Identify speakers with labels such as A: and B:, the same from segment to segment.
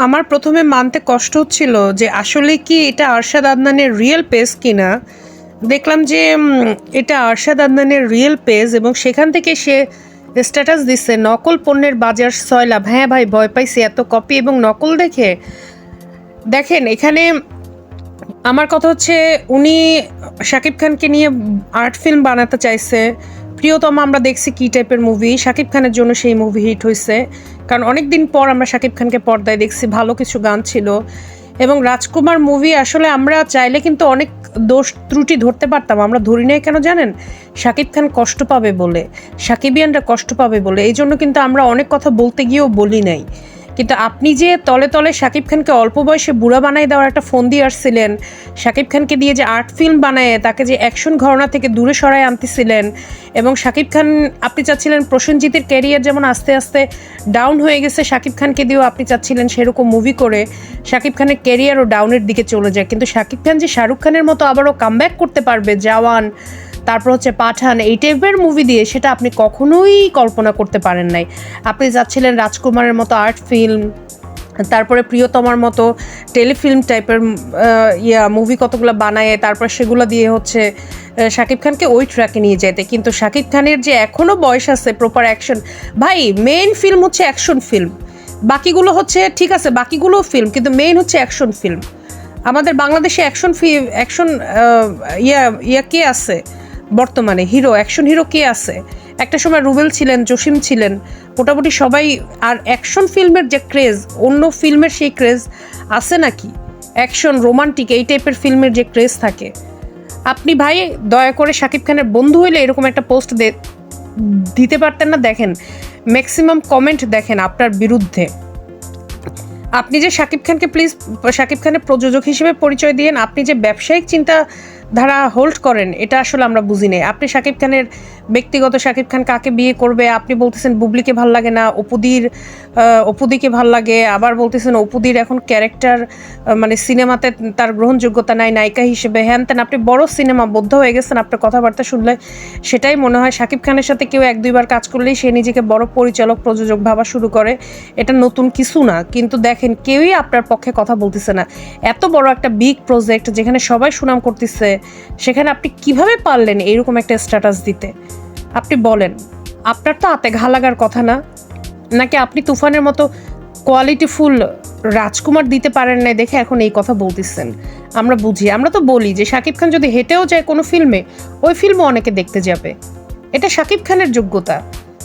A: আমার প্রথমে মানতে কষ্ট হচ্ছিল যে আসলে কি এটা আরশাদ আদনানের রিয়েল পেজ কিনা। দেখলাম যে এটা আরশাদ আদনানের রিয়েল পেজ এবং সেখান থেকে সে স্ট্যাটাস দিচ্ছে নকল পণ্যের বাজার সয়লাভ। হ্যাঁ ভাই, ভয় পাইছি এত কপি এবং নকল দেখে। দেখেন এখানে আমার কথা হচ্ছে উনি শাকিব খানকে নিয়ে আর্ট ফিল্ম বানাতে চাইছে। প্রিয়তম আমরা দেখছি কী টাইপের মুভি, শাকিব খানের জন্য সেই মুভি হিট হয়েছে, কারণ অনেক দিন পর আমরা শাকিব খানকে পর্দায় দেখছি, ভালো কিছু গান ছিল। এবং রাজকুমার মুভি আসলে আমরা চাইলে কিন্তু অনেক দোষ ত্রুটি ধরতে পারতাম, আমরা ধরি নাই কেন জানেন? শাকিব খান কষ্ট পাবে বলে, সাকিবিয়ানরা কষ্ট পাবে বলে, এই জন্য কিন্তু আমরা অনেক কথা বলতে গিয়েও বলি নাই। কিন্তু আপনি যে তলে তলে শাকিব খানকে অল্প বয়সে বুড়া বানাই দেওয়ার একটা ফোন দিয়ে আসছিলেন, শাকিব খানকে দিয়ে যে আর্ট ফিল্ম বানায় তাকে যে অ্যাকশন ঘরনা থেকে দূরে সরায় আনতেছিলেন, এবং শাকিব খান আপনি চাচ্ছিলেন প্রসেনজিতের ক্যারিয়ার যেমন আস্তে আস্তে ডাউন হয়ে গেছে, শাকিব খানকে দিয়েও আপনি চাচ্ছিলেন সেরকম মুভি করে শাকিব খানের ক্যারিয়ারও ডাউনের দিকে চলে যায়। কিন্তু শাকিব খান যে শাহরুখ খানের মতো আবারও কামব্যাক করতে পারবে, জওয়ান, তারপর হচ্ছে পাঠান, এই টাইপের মুভি দিয়ে, সেটা আপনি কখনোই কল্পনা করতে পারেন নাই। আপনি যাচ্ছিলেন রাজকুমারের মতো আর্ট ফিল্ম, তারপরে প্রিয়তমার মতো টেলিফিল্ম টাইপের মুভি কতগুলো বানায়, তারপর সেগুলো দিয়ে হচ্ছে শাকিব খানকে ওই ট্র্যাকে নিয়ে যেতে। কিন্তু শাকিব খানের যে এখনও বয়স আছে প্রপার অ্যাকশন, ভাই মেইন ফিল্ম হচ্ছে অ্যাকশন ফিল্ম, বাকিগুলো হচ্ছে ঠিক আছে, বাকিগুলোও ফিল্ম, কিন্তু মেইন হচ্ছে অ্যাকশন ফিল্ম। আমাদের বাংলাদেশে অ্যাকশন কে আছে বর্তমানে? হিরো, অ্যাকশন হিরো কে আছে? একটা সময় রুবেল ছিলেন, জসিম ছিলেন, মোটামুটি সবাই। আর অ্যাকশন ফিল্মের যে ক্রেজ, অন্য ফিল্মের সেই ক্রেজ আছে নাকি? অ্যাকশন রোমান্টিক এই টাইপের ফিল্মের যে ক্রেজ থাকে। আপনি ভাই দয়া করে শাকিব খানের বন্ধু হইলে এরকম একটা পোস্ট দিতে পারতেন না? দেখেন ম্যাক্সিমাম কমেন্ট দেখেন আপনার বিরুদ্ধে। আপনি যে শাকিব খানকে প্লিজ শাকিব খানের প্রযোজক হিসেবে পরিচয় দিয়েন, আপনি যে ব্যবসায়িক চিন্তা ধারা হোল্ড করেন এটা আসলে আমরা বুঝি নাই। আপনি শাকিব খানের ব্যক্তিগত, শাকিব খান কাকে বিয়ে করবে, আপনি বলতেছেন বুবলিকে ভাল লাগে না, অপুদিকে ভাল লাগে, আবার বলতেছেন অপুদির এখন ক্যারেক্টার মানে সিনেমাতে তার গ্রহণযোগ্যতা নাই নায়িকা হিসেবে, হ্যান তেন। আপনি বড় সিনেমা বদ্ধ হয়ে গেছেন, আপনার কথাবার্তা শুনলে সেটাই মনে হয় শাকিব খানের সাথে কেউ এক দুইবার কাজ করলেই সে নিজেকে বড় পরিচালক প্রযোজক ভাবা শুরু করে। এটা নতুন কিছু না, কিন্তু দেখেন কেউই আপনার পক্ষে কথা বলতেছে না। এত বড় একটা বিগ প্রজেক্ট যেখানে সবাই সুনাম করতেছে, সেখানে আপনি কিভাবে পারলেন এইরকম একটা স্ট্যাটাস দিতে? আপনি বলেন, আপনার তো হাতে ঘা লাগার কথা না? নাকি আপনি তুফানের মতো কোয়ালিটিফুল রাজকুমার দিতে পারেন নাই দেখে এখন এই কথা বলতেছেন? আমরা বুঝি, আমরা তো বলি যে শাকিব খান যদি হেঁটেও যায় কোনো ফিল্মে, ওই ফিল্মও অনেকে দেখতে যাবে, এটা শাকিব খানের যোগ্যতা।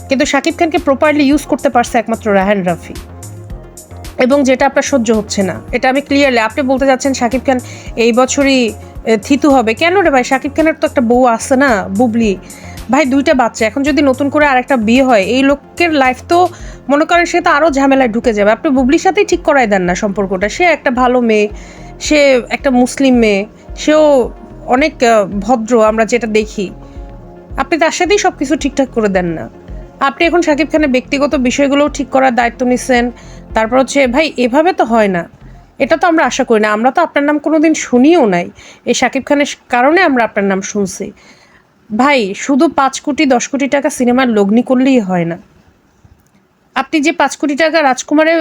A: কিন্তু শাকিব খানকে প্রপারলি ইউজ করতে পারছে একমাত্র রায়হান রাফি, এবং যেটা আপনার সহ্য হচ্ছে না। এটা আমি ক্লিয়ারলি, আপনি বলতে যাচ্ছেন শাকিব খান এই বছরই থিতু হবে। কেন রে ভাই? শাকিব খানের তো একটা বউ আছে না, বুবলি ভাই, 2টা বাচ্চা, এখন যদি নতুন করে আরেকটা বিয়ে হয়, এই লোকের লাইফ তো মনে করেন সে তো আরও ঝামেলায় ঢুকে যাবে। আপনি বুবলির সাথেই ঠিক করাই দেন না সম্পর্কটা। সে একটা ভালো মেয়ে, সে একটা মুসলিম মেয়ে, সেও অনেক ভদ্র আমরা যেটা দেখি। আপনি তার সাথেই সব কিছু ঠিকঠাক করে দেন না। আপনি এখন শাকিব খানের ব্যক্তিগত বিষয়গুলোও ঠিক করার দায়িত্ব নিচ্ছেন। তারপর হচ্ছে ভাই এভাবে তো হয় না, এটা তো আমরা আশা করি না। আমরা তো আপনার নাম কোনোদিন শুনিও নাই, এই শাকিব খানের কারণে আমরা আপনার নাম শুনছি। ভাই শুধু 5 কোটি 10 কোটি টাকা সিনেমার লগ্নি করলেই হয় না। আপনি যে 5 কোটি টাকা রাজকুমারে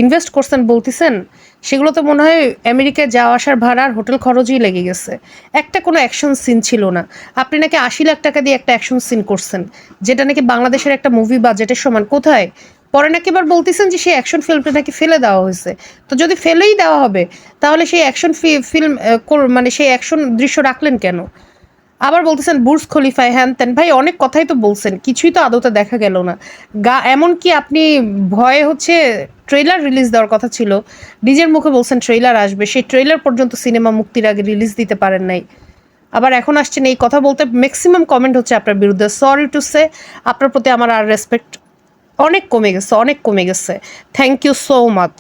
A: ইনভেস্ট করছেন বলতেছেন, সেগুলো তো মনে হয় আমেরিকায় যাওয়া আসার ভাড়া আর হোটেল খরচই লেগে গেছে। একটা কোনো অ্যাকশন সিন ছিল না। আপনি নাকি 80 লাখ টাকা দিয়ে একটা অ্যাকশন সিন করছেন, যেটা নাকি বাংলাদেশের একটা মুভি বাজেটের সমান। কোথায়? পরে নাকি এবার বলতেছেন যে সেই অ্যাকশন ফিল্মটা নাকি ফেলে দেওয়া হয়েছে। তো যদি ফেলেই দেওয়া হবে, তাহলে সেই অ্যাকশন ফিল্ম মানে সেই অ্যাকশন দৃশ্য রাখলেন কেন? আবার বলতেছেন বুর্জ খলিফায় হ্যান ত্যান। ভাই অনেক কথাই তো বলছেন, কিছুই তো আদতে দেখা গেল না। এমনকি আপনি ভয়ে হচ্ছে ট্রেলার রিলিজ দেওয়ার কথা ছিল, নিজের মুখে বলছেন ট্রেলার আসবে, সেই ট্রেলার পর্যন্ত সিনেমা মুক্তির আগে রিলিজ দিতে পারেন নাই। আবার এখন আসছেন এই কথা বলতে। ম্যাক্সিমাম কমেন্ট হচ্ছে আপনার বিরুদ্ধে। সরি টু সে, আপনার প্রতি আমার আর রেসপেক্ট অনেক কমে গেছে, অনেক কমে গেছে। Thank you so much.